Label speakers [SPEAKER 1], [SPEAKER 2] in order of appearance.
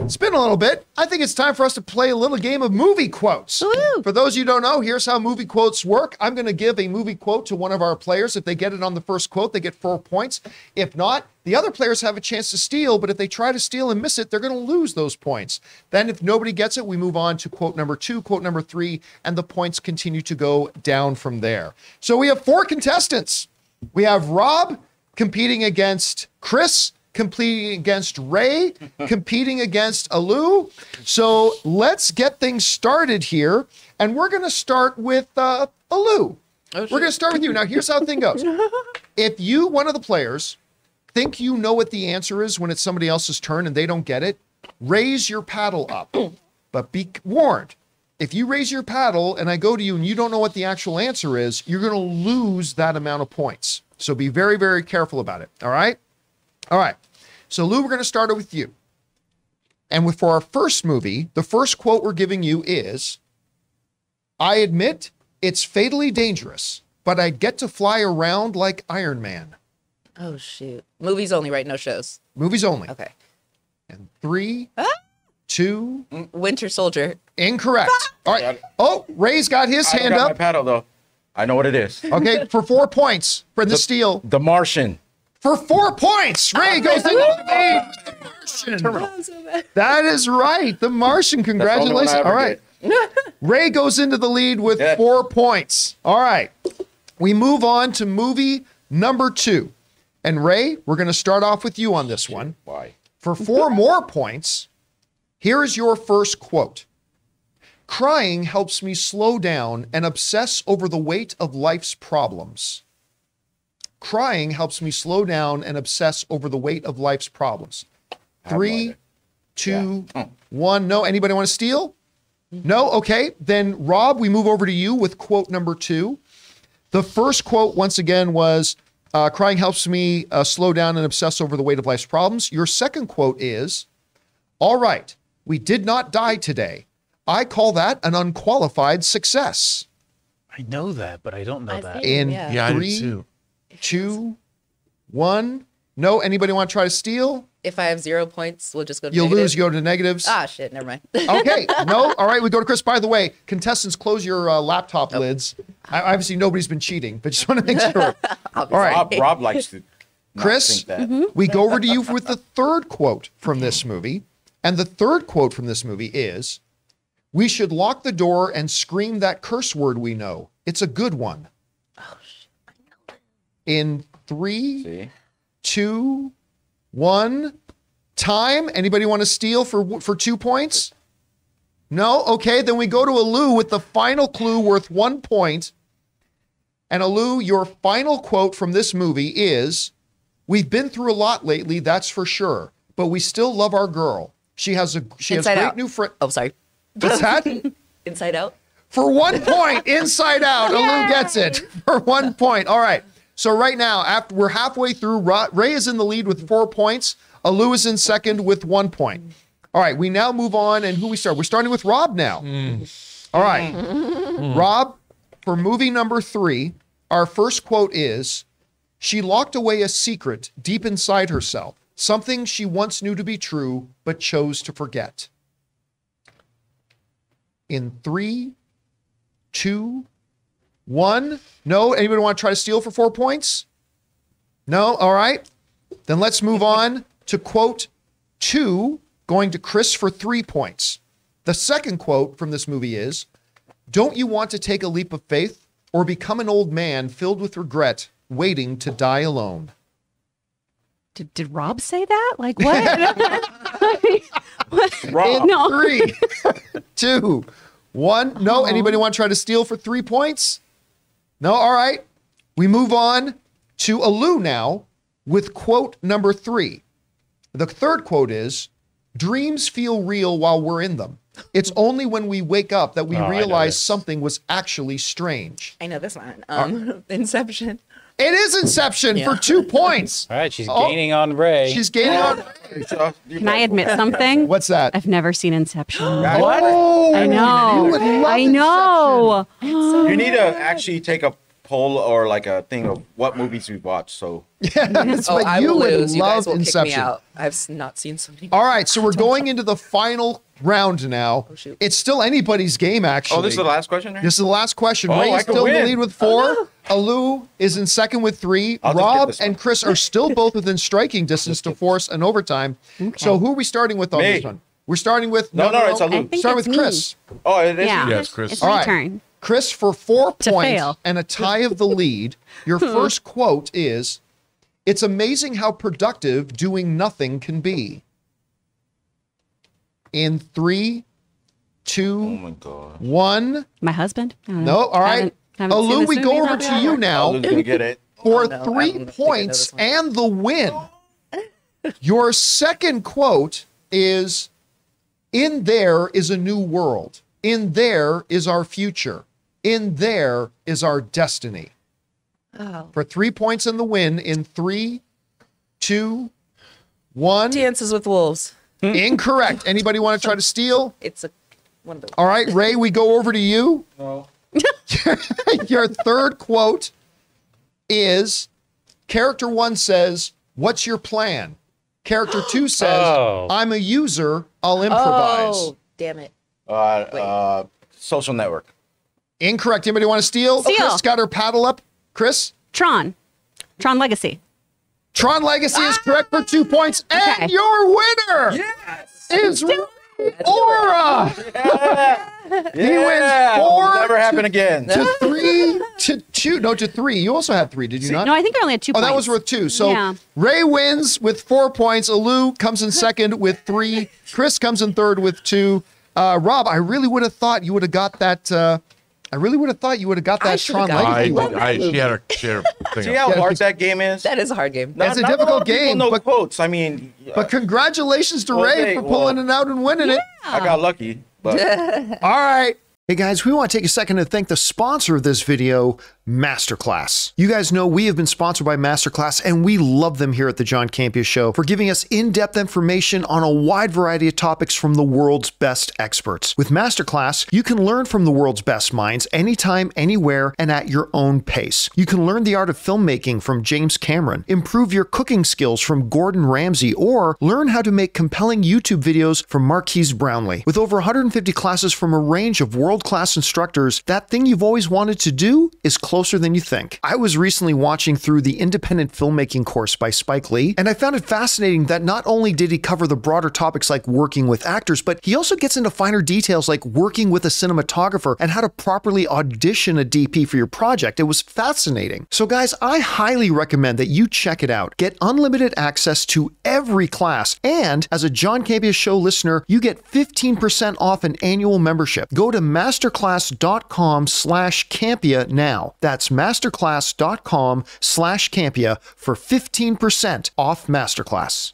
[SPEAKER 1] spin a little bit. I think it's time for us to play a little game of movie quotes.
[SPEAKER 2] Woo.
[SPEAKER 1] For those of you who don't know, here's how movie quotes work. I'm going to give a movie quote to one of our players. If they get it on the first quote, they get 4 points. If not, the other players have a chance to steal, but if they try to steal and miss it, they're going to lose those points. Then if nobody gets it, we move on to quote number 2, quote number 3, and the points continue to go down from there. So we have 4 contestants. We have Rob competing against Kris, competing against Ray, competing against Aleu. So let's get things started here. And we're going to start with Aleu. We're going to start with you. Now, here's how the thing goes. If you, one of the players, think you know what the answer is when it's somebody else's turn and they don't get it, raise your paddle up. But be warned, if you raise your paddle and I go to you and you don't know what the actual answer is, you're going to lose that amount of points. So be very, very careful about it. All right? All right. So Lou, we're going to start with you. And for our first movie, the first quote we're giving you is, I admit it's fatally dangerous, but I get to fly around like Iron Man.
[SPEAKER 2] Oh, shoot. Movies only, right? No shows.
[SPEAKER 1] Movies only.
[SPEAKER 2] Okay.
[SPEAKER 1] And 3, 2.
[SPEAKER 2] Winter Soldier.
[SPEAKER 1] Incorrect. All right. Oh, Ray's got his hand up.
[SPEAKER 3] My paddle, though. I know what it is.
[SPEAKER 1] Okay, for 4 points for the steal.
[SPEAKER 3] The Martian.
[SPEAKER 1] For 4 points, Ray goes into the lead with The Martian. That is right. The Martian. Congratulations. All right. Ray goes into the lead with 4 points. All right. We move on to movie number 2. And Ray, we're going to start off with you on this one.
[SPEAKER 3] Why?
[SPEAKER 1] For 4 more points, here is your first quote. Crying helps me slow down and obsess over the weight of life's problems. Crying helps me slow down and obsess over the weight of life's problems. 3, 2, 1. No. Anybody want to steal? No? Okay. Then, Rob, we move over to you with quote number 2. The first quote, once again, was, crying helps me slow down and obsess over the weight of life's problems. Your second quote is, all right, we did not die today. I call that an unqualified success.
[SPEAKER 4] I know that, but I don't know that.
[SPEAKER 1] In
[SPEAKER 4] Yeah, I do
[SPEAKER 1] 3,
[SPEAKER 4] too.
[SPEAKER 1] 2, 1. No? Anybody want to try to steal?
[SPEAKER 2] If I have 0 points, we'll just go to
[SPEAKER 1] You'll
[SPEAKER 2] negative.
[SPEAKER 1] lose, you go to negatives.
[SPEAKER 2] Ah, shit, never mind.
[SPEAKER 1] Okay, no? All right, we go to Kris. By the way, contestants, close your laptop lids. Obviously, nobody's been cheating, but just want to make sure. All right.
[SPEAKER 3] Rob likes to
[SPEAKER 1] Kris,
[SPEAKER 3] think that.
[SPEAKER 1] we go over to you with the third quote from this movie. And the third quote from this movie is, we should lock the door and scream that curse word we know. It's a good one.
[SPEAKER 2] Oh, shit. I know that.
[SPEAKER 1] In 3, 2, 1. Time. Anybody want to steal for 2 points? No? Okay, then we go to Aleu with the final clue worth 1 point. And Aleu, your final quote from this movie is, we've been through a lot lately, that's for sure, but we still love our girl. She has great new friend.
[SPEAKER 2] Oh, sorry.
[SPEAKER 1] What's that?
[SPEAKER 2] Inside Out.
[SPEAKER 1] For 1 point, Inside Out. Aleu gets it for 1 point. All right. So right now, after we're halfway through, Ray is in the lead with 4 points. Aleu is in second with 1 point. All right, we now move on, and who we start? We're starting with Rob now. All right. Rob, for movie number 3, our first quote is, she locked away a secret deep inside herself, something she once knew to be true, but chose to forget. In 3, 2, 1. No? Anybody want to try to steal for 4 points? No? All right. Then let's move on to quote 2, going to Kris for 3 points. The second quote from this movie is, don't you want to take a leap of faith or become an old man filled with regret, waiting to die alone?
[SPEAKER 5] Did Rob say that? Like what?
[SPEAKER 3] Rob.
[SPEAKER 5] No.
[SPEAKER 1] 3, 2, 1. No? Anybody want to try to steal for 3 points? No? All right. We move on to Aleu now with quote number 3. The third quote is, dreams feel real while we're in them. It's only when we wake up that we realize something was actually strange.
[SPEAKER 2] I know this one. Inception.
[SPEAKER 1] It is Inception for 2 points.
[SPEAKER 4] All right, she's gaining on Ray.
[SPEAKER 1] She's gaining on Ray.
[SPEAKER 5] Can I admit something?
[SPEAKER 1] What's that?
[SPEAKER 5] I've never seen Inception.
[SPEAKER 1] Oh,
[SPEAKER 5] I know.
[SPEAKER 1] you would love
[SPEAKER 5] I know.
[SPEAKER 3] You need to actually take a poll or like a thing of what movies we've watched. So
[SPEAKER 1] Yes,
[SPEAKER 2] Oh,
[SPEAKER 1] but
[SPEAKER 2] I
[SPEAKER 1] you
[SPEAKER 2] will
[SPEAKER 1] would
[SPEAKER 2] lose. You guys
[SPEAKER 1] love
[SPEAKER 2] will kick me
[SPEAKER 1] Inception.
[SPEAKER 2] out. I've not seen so many.
[SPEAKER 1] All right, so we're going into the final round now.
[SPEAKER 2] Oh, shoot.
[SPEAKER 1] It's still anybody's game, actually.
[SPEAKER 3] oh, this is the last question. Right?
[SPEAKER 1] This is the last question.
[SPEAKER 3] Oh,
[SPEAKER 1] Ray
[SPEAKER 3] I
[SPEAKER 1] is
[SPEAKER 3] could
[SPEAKER 1] still in the
[SPEAKER 3] win.
[SPEAKER 1] lead with 4. Aleu is in second with 3.
[SPEAKER 3] I'll just get
[SPEAKER 1] Rob
[SPEAKER 3] this one.
[SPEAKER 1] and Kris are still both within striking distance to force an overtime. So who are we starting with on
[SPEAKER 3] Me.
[SPEAKER 1] this one? We're starting with
[SPEAKER 3] No, it's
[SPEAKER 5] I
[SPEAKER 3] Aleu.
[SPEAKER 5] think
[SPEAKER 1] Start
[SPEAKER 5] it's
[SPEAKER 1] with
[SPEAKER 5] me.
[SPEAKER 1] Kris.
[SPEAKER 3] Oh, it is.
[SPEAKER 5] Yeah.
[SPEAKER 6] Yes, Kris.
[SPEAKER 5] It's
[SPEAKER 1] All
[SPEAKER 5] my
[SPEAKER 1] right.
[SPEAKER 5] turn.
[SPEAKER 1] Kris, for 4
[SPEAKER 5] To
[SPEAKER 1] points
[SPEAKER 5] fail.
[SPEAKER 1] and a tie of the lead, your first quote is, "It's amazing how productive doing nothing can be." In 3, 2,
[SPEAKER 3] Oh my god.
[SPEAKER 1] 1.
[SPEAKER 5] My husband? I don't know.
[SPEAKER 1] No, all right.
[SPEAKER 5] Haven't seen
[SPEAKER 1] Aleu,
[SPEAKER 5] this
[SPEAKER 1] we
[SPEAKER 5] movie
[SPEAKER 1] go over
[SPEAKER 5] that
[SPEAKER 1] to
[SPEAKER 5] bad.
[SPEAKER 1] you now
[SPEAKER 3] Alu's gonna get it.
[SPEAKER 1] for
[SPEAKER 2] Oh, no, I
[SPEAKER 1] 3
[SPEAKER 2] don't think I know
[SPEAKER 1] points
[SPEAKER 2] this one.
[SPEAKER 1] and the win. Your second quote is, "In there is a new world. In there is our future. In there is our destiny."
[SPEAKER 2] Oh.
[SPEAKER 1] For 3 points and the win in 3, 2, 1.
[SPEAKER 2] Dances with Wolves.
[SPEAKER 1] Incorrect. Anybody want to try to steal?
[SPEAKER 2] It's one of those.
[SPEAKER 1] All right, Ray, we go over to you.
[SPEAKER 3] No.
[SPEAKER 1] Your third quote is, character 1 says, "What's your plan?" Character 2 says,
[SPEAKER 4] Oh.
[SPEAKER 1] "I'm a user, I'll improvise."
[SPEAKER 2] Oh, damn it.
[SPEAKER 3] Social network.
[SPEAKER 1] Incorrect. Anybody want to steal?
[SPEAKER 5] Steal.
[SPEAKER 1] Kris got her paddle up. Kris?
[SPEAKER 5] Tron. Tron Legacy.
[SPEAKER 1] Tron Legacy is correct for 2 points. And
[SPEAKER 5] Okay.
[SPEAKER 1] your winner is Aura. He wins
[SPEAKER 3] Yeah,
[SPEAKER 1] 4
[SPEAKER 3] it'll never happen again.
[SPEAKER 1] to 3 to 2. No, to 3. You also had 3, did you not?
[SPEAKER 5] No, I think I only had 2
[SPEAKER 1] Oh,
[SPEAKER 5] points.
[SPEAKER 1] that was worth 2. So
[SPEAKER 5] Yeah.
[SPEAKER 1] Ray wins with 4 points. Aleu comes in second with 3. Kris comes in third with 2. Rob, I really would have thought you would have got that. I really would have thought you would have got that
[SPEAKER 2] should've
[SPEAKER 1] Tron
[SPEAKER 2] got
[SPEAKER 1] Legacy.
[SPEAKER 2] it.
[SPEAKER 1] one.
[SPEAKER 6] She had her thing.
[SPEAKER 3] See how hard that game is?
[SPEAKER 2] That is a hard game.
[SPEAKER 3] Not-
[SPEAKER 1] It's a
[SPEAKER 3] not
[SPEAKER 1] difficult
[SPEAKER 3] lot of people
[SPEAKER 1] game,
[SPEAKER 3] know
[SPEAKER 1] but-
[SPEAKER 3] quotes. I mean,
[SPEAKER 1] But congratulations to Ray
[SPEAKER 3] hey,
[SPEAKER 1] for pulling it out and winning it.
[SPEAKER 3] I got lucky. But
[SPEAKER 1] All right. Hey guys, we want to take a second to thank the sponsor of this video, MasterClass. You guys know we have been sponsored by MasterClass, and we love them here at the John Campea Show for giving us in-depth information on a wide variety of topics from the world's best experts. With MasterClass, you can learn from the world's best minds anytime, anywhere, and at your own pace. You can learn the art of filmmaking from James Cameron, improve your cooking skills from Gordon Ramsay, or learn how to make compelling YouTube videos from Marquise Brownlee. With over 150 classes from a range of world-class instructors, that thing you've always wanted to do is closer than you think. I was recently watching through the independent filmmaking course by Spike Lee, and I found it fascinating that not only did he cover the broader topics like working with actors, but he also gets into finer details like working with a cinematographer and how to properly audition a DP for your project. It was fascinating. So guys, I highly recommend that you check it out. Get unlimited access to every class, and as a John Campea Show listener, you get 15% off an annual membership. Go to masterclass.com/Campea now. That's masterclass.com/Campea for 15% off Masterclass.